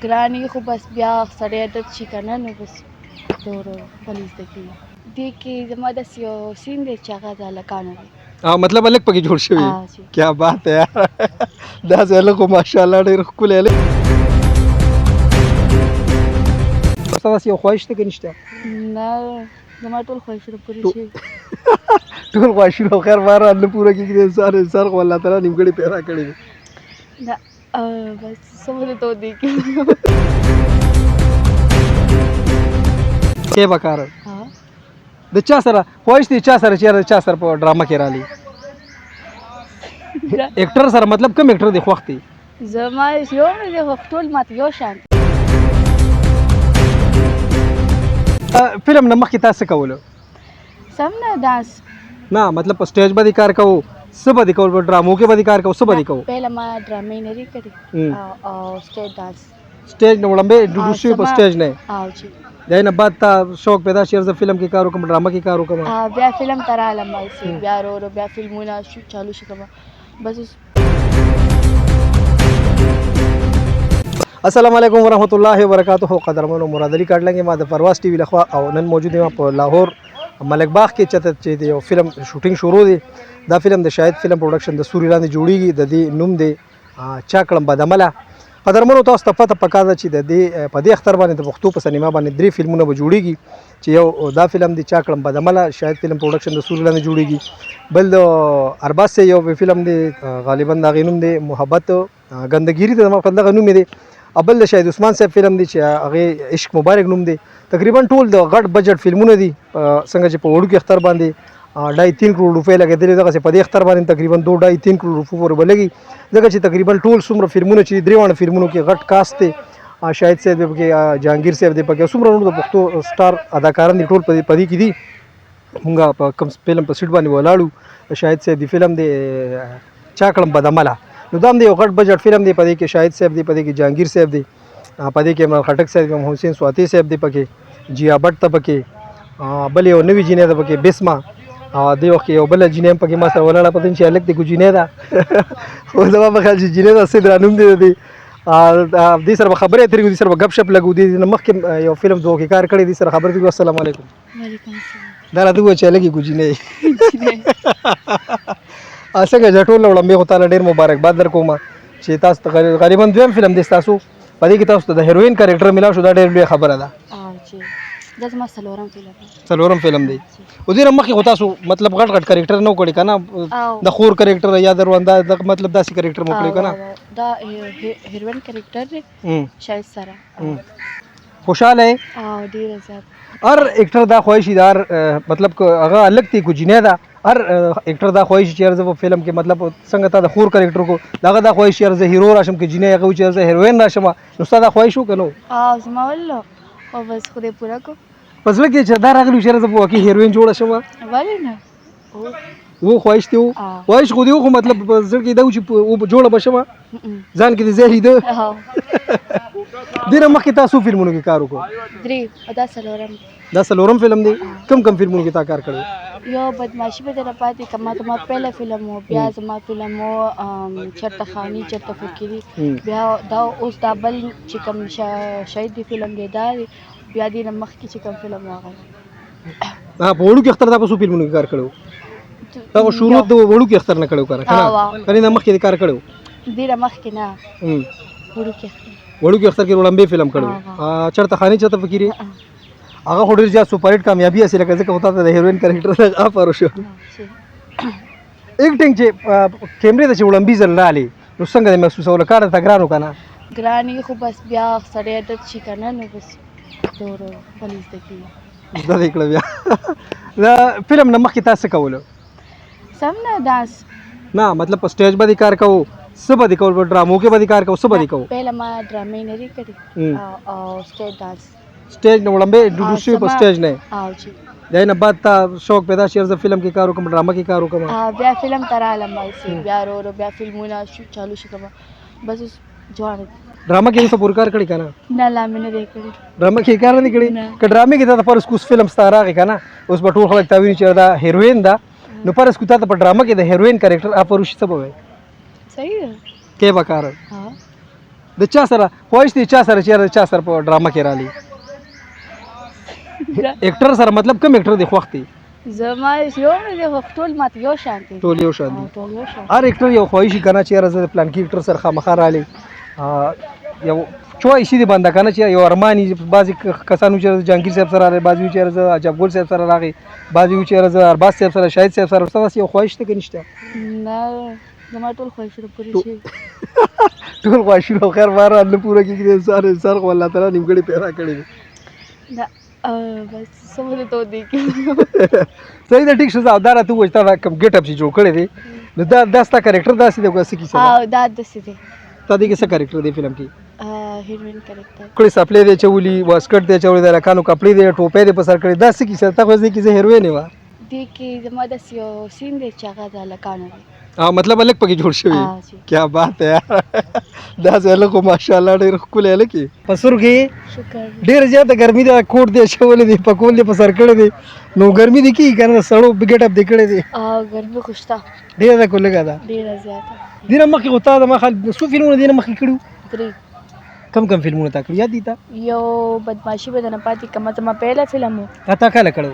ګرانې خو بس بیا سړی عادت شي که نه نو بس ورو ولې زده کېږي دې کې زما داسې یو سین دی چې هغه د هلکانو دی مطلب هلک پکې جوړ شوی چې کیا بات ہے یار داسې هلک خو ماشاءالله ډېر ښکلی هلک ستا داسې یو خواهش دی که نشته نه زما ټول خواهشونه پوره شوي ټول خواهشونه خو خیر بهرحال نه پوره کېږي د انسان خو الله تعالی نیمګړی پیدا کړی دی نه بس څه مو درته ودې کې کې به کار د چا سره خواهش دی چا سره چېرې د چا سره په ډرامه کې رالي اکټر سره مطلب کوم اکټر دی خوښ دی زما یو نه دی خو ټول ماته یو شان فلم نه مخکې تا څه کولو سم نه ډانس نه مطلب په سټیج باندې کار کوو څه باندې کوو په ډرامو کې باندې کار کوو څه باندې کوو پهله ما ډرامې نه لري کړې او سټیج ډانس سټیج نه وړاندې انټروډیوس شوی په سټیج نه او چې دا نه بعد تا شوق پیدا شي زه فلم کې کار وکم ډرامه کې کار وکم بیا فلم ته رالم بیا ورو بیا فلمونه چالو شي کوم بس السلام علیکم ورحمۃ اللہ وبرکاتہ قدرمن و مراد علی کاټلنګ ما د پرواز ټي وی لخوا او نن موجود یم په لاهور ملک باغ کې چې د یو فلم شوټینګ شروع دی دا فلم د شاهد فلم پروډکشن د سوري لاندې جوړیږي د دې نوم دی چا کړم بدعمله قدرمنو تاسو ته پته پکار ده چې د دې په دې اختر باندې د پښتو په سینما باندې 3 فلمونه به جوړیږي چې یو دا فلم دی چا کړم بدعمله شاهد فلم پروډکشن د سوري لاندې جوړیږي بل ارباز سے یو فلم دی غالبا دا غینوم دی محبت ګندګيري د ما خدغه نوم دی ابل شاهد عثمان صاحب فلم دی چې هغه عشق مبارک نوم دی تقریبا ټول د غټ بجټ فلمونه دي څنګه چې په وړو کې اختر باندې 2.5 کروڑ روپۍ لګېدلې دغه په دې اختر باندې تقریبا 2.5 کروڑ روپۍ ور بلګي ځکه چې تقریبا ټول څومره فلمونه چې دریوانه فلمونو کې غټ کاست دی شاهد صاحب دی پکې جهانگیر صاحب دی پکې څومره نور د پښتو سٹار اداکاران دي ټول په دې کې دي موږ په کوم فلم په سیټ باندې ولاړو شاهد صاحب دی فلم دی چا کړم بدعمله نو دا هم د یو غټ بجټ فلم دی په دې کې شاهد صاحب دی په دې کې جهانگیر صاحب دی په دې کې عمران خټک صاحب دی حسین سواتی صاحب دی پکې جیا بټ ته پکې بل یو نوی جینې ده پکې بسمه دې وخت یو بل جینې هم پکې ما سره ولاړه پته چې الګ دی کو جینې ده خو زما په خیال چې جینې ده سید رانوم دی دې سره خبرې اترې دې سره غب شپ لګو دې مخکې یو فلم دوه کې کار کړی دې سره خبرې دې السلام علیکم وعلیکم السلام دا راته و چې الګ کو جینې څنګه جټول وړم به تعالی ډیر مبارکباد درکوم چې تاسو غالبا دویم فلم دی تاسو په دې کې تاسو د هیروین کریکټر ملاو شو دا ډیر لوی خبره ده دا زما څلورم فلم دی او دې مخکې خو تاسو مطلب غټ غټ کریکټر نو کړی کنه د خور کریکټر یا درواندا مطلب داسې کریکټر مو کړی کنه دا هیروین کریکټر دی شاید سره خوشاله او ډیر زیات هر اکټر دا خواهشیدار مطلب هغه الګ تی کو جنې دا هر اکټر دا خواهش چې ارزه په فلم کې مطلب څنګه تا د خور کریکټر کو داغه دا خواهش ارزه هیرو راشم کې جنې هغه چې ارزه هیروین راشم نو ستا دا خواهش وکنو زما ولله او بس خدای پورا کو پس لکه چې دا راغلی چې ارزه په کې هیروین جوړه شم ولی نه و خواهش ته خواهش خو دی خو مطلب زړه کې دا چې جوړه بشم ځان کې دې زهري ده ډیر مخکې تاسو فلمونو کې کار وکړو دا څلورم فلم دی کم فلمونو کې تا کار کړو یو بدمعشي به در پاتې کما ته ما پهله فلم و بیا زما فلم و چرته خانی چرته فکری بیا دا اوس دا بل چې کوم شاهد دی فلم دی دا بیا دې مخکې چې کوم فلم راغلی په وړو کې اختر دا په فلمونو کې کار کړو دا شروع د وړو کې اختر نه کړو کنه کنه مخکې کار کړو ډیر مخکې نه وړو کې اختر کې وړاندې فلم کړو چرته خانی چرته فکری هغه خو ډېر زیات سپر هټ کامیابي حاصله کړه ځکه وتا د هیروین کریکټر افر شو ایکټینګ چې کیمرې ته چې وړاندې ځل رالي نو څنګه د محسوسولو کار ته ګرانو کنه ګرانې خو بس بیا سړی عادت شي که نه نو بس ورو ولې زده کېږي زده دې کړه بیا دا فلم نه مخکې تاسو کولو سم نه ډانس نه مطلب په سټیج باندې کار کوو څه باندې کوو په ډرامو کې باندې کار کوو څه باندې کوو پهله ما ډرامې نه لري کړې او سټیج ډانس سټیج نه وړاندې انټروډیوس شوی په سټیج نه او چې دا نه بعد تا شوق پیدا شي زه فلم کې کار وکم ډرامه کې کار وکم بیا فلم ته رالم بیا ورو بیا فلمونه چالو شي کوم بس ځوان ډرامه کې څه پور کار کړی کنه نه لا مې نه دی کړی ډرامه کې کار نه کړی ک ډرامه کې دا پر اسکوس فلم ستاره راغی کنه اوس په ټول خلک تاوین چې دا هیروین دا نو پر اسکو ته په ډرامه کې د هیروین کریکټر اپروش څه بوي صحیح ده کې وکړ د چا سره خواهش دی چا سره چیرې چا سره په ډرامه کې رالی اکټر سره مطلب کوم اکټر دی خوښ دی زما یو نه دی خو ټول ماته یو شان دي ټول یو شان دي ټول یو شان هر اکټر یو خواهش کنه چیرې زه پلان کې اکټر سره خامخا رالی یو چوایس دی بنده کنه چې یو ارمانی بعضی کسانو چې جهانگیر صاحب سره راغی بعضی چې زه عجب ګل صاحب سره راغی بعضی چې زه ارباز صاحب سره شاهد صاحب سره تاسو یو خواهش ته نشته نه زما ټول خواهشونه پوره شي ټول خواهشونه خیر بار نه پوره کیږي انسان خو الله تعالی نیمګړی پیدا کړی دی دا بس سمجھ تو دی کی صحیح ده ټیک شو دا راته وځه دا کم ګټ اپ چې جوړ کړی دی نو دا داستا کریکټر داسې دی کوڅه کیسه ها دا دسه دی تا دې کې څه کریکټر دی فلم کې هیروین کریکټر کړي سپلې دی چولی واسکټ دی چولی د رکانو کپړې دی ټوپې دی په سر کړی داسې کیسه تا خو ځکه چې هیروین و دی کی زما د سیو سین دی چې هغه د لکانو دی مطلب الګ پکې جوړ شوی کیا بات ہے یار دا زله کو ماشاءالله ډېر خپل الګ پسور کې شکر ډېر زیاته ګرمي دا کوټ دی شولې دی پکول دی په سر کړی دی نو ګرمي دی کی کنه سړو بګټ اپ دی کړی دی ګرمي خوشتا ډېر کو لګا دا ډېر زیاته دینه مخې غوتا د مخ سو فلمونه دینه مخې کړو درې کم فلمونه تا کړی یاد دي تا یو بدمعشي بدنه پاتې کما ته ما پهلا فلم و اتا کله کړو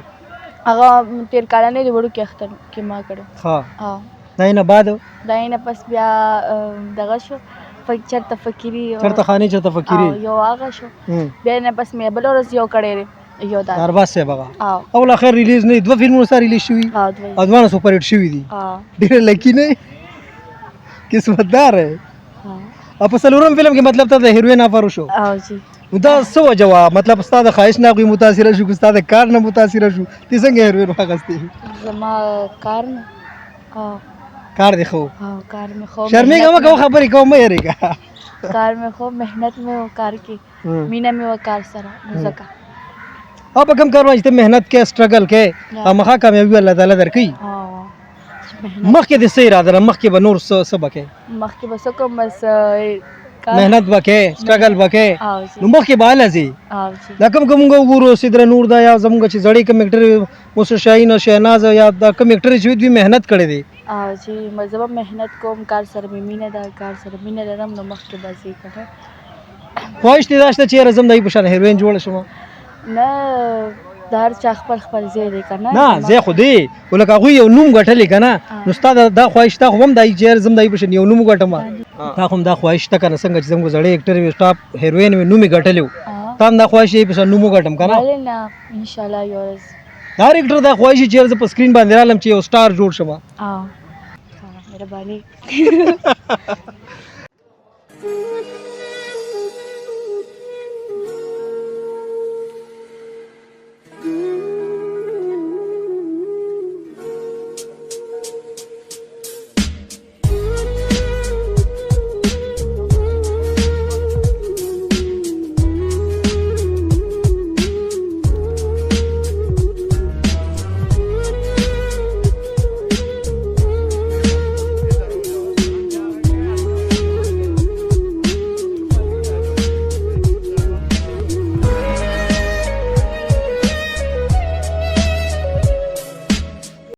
هغه تیر کال نه دی وړو کې اختر کې ما کړو ها ها دا نه بعد دا نه پس بیا دغه شو چرته فکری چرته خاني چرته فکری یو هغه شو بیا نه پس مې بل ورځ یو کړی یو دا ارباز سے بغا اول اخر ریلیز نه دو فلمونه سره ریلیز شوی ادوانه سپر هټ شوی دي ډیر لکی نه قسمت دار ہے په سلورم فلم کې مطلب ته د هیروین افر شو او جی دا سو جواب مطلب استاد خواهش نه کوي متاثر شو استاد کار نه متاثر شو تی څنګه هیروین واغستی زما کار نه کار دی خو کار میں خو شرمېږه مه کوه خبرې کوه مه یېرېږه کار میں خو محنت میں و کار کی مینا میں و کار سره ځکه او په کوم کار باندې ته محنت کې سټرګل کې هغه کامیابی الله تعالی درکړي مخکې د سې اراده مخکې به نور څه بکې مخکې بس کوم بس محنت بکې سټرګل بکې نو مخکې به لازم دا کوم وګورو سیدر نور دا یا زموږ چې زړی کمکټر موسی شاهین او شهناز یا دا کمکټر چې دوی محنت کړي دي او چې مزه محنت کوم کار سره مینه دا کار سره مینه لرم نو مخکې بازی کړه خواهش دې داشته چې رزم دای په شان هیروین جوړ شوم نه دار چا خپل زی دی کنه نه زه خو دی ولکه هغه یو نوم غټلې کنه نو استاد دا خواهش تا هم دای چې زم دای په شان یو نوم غټم تا هم دا خواهش تا کنه څنګه چې زموږ زړی اکټر وي سټاپ هیروین نوم غټلو تا هم دا خواهش یې په شان نوم غټم کنه نه ان شاء الله یو هر اکټر دا خواهش چې زه په سکرین باندې رالم چې یو سٹار جوړ شم مهرباني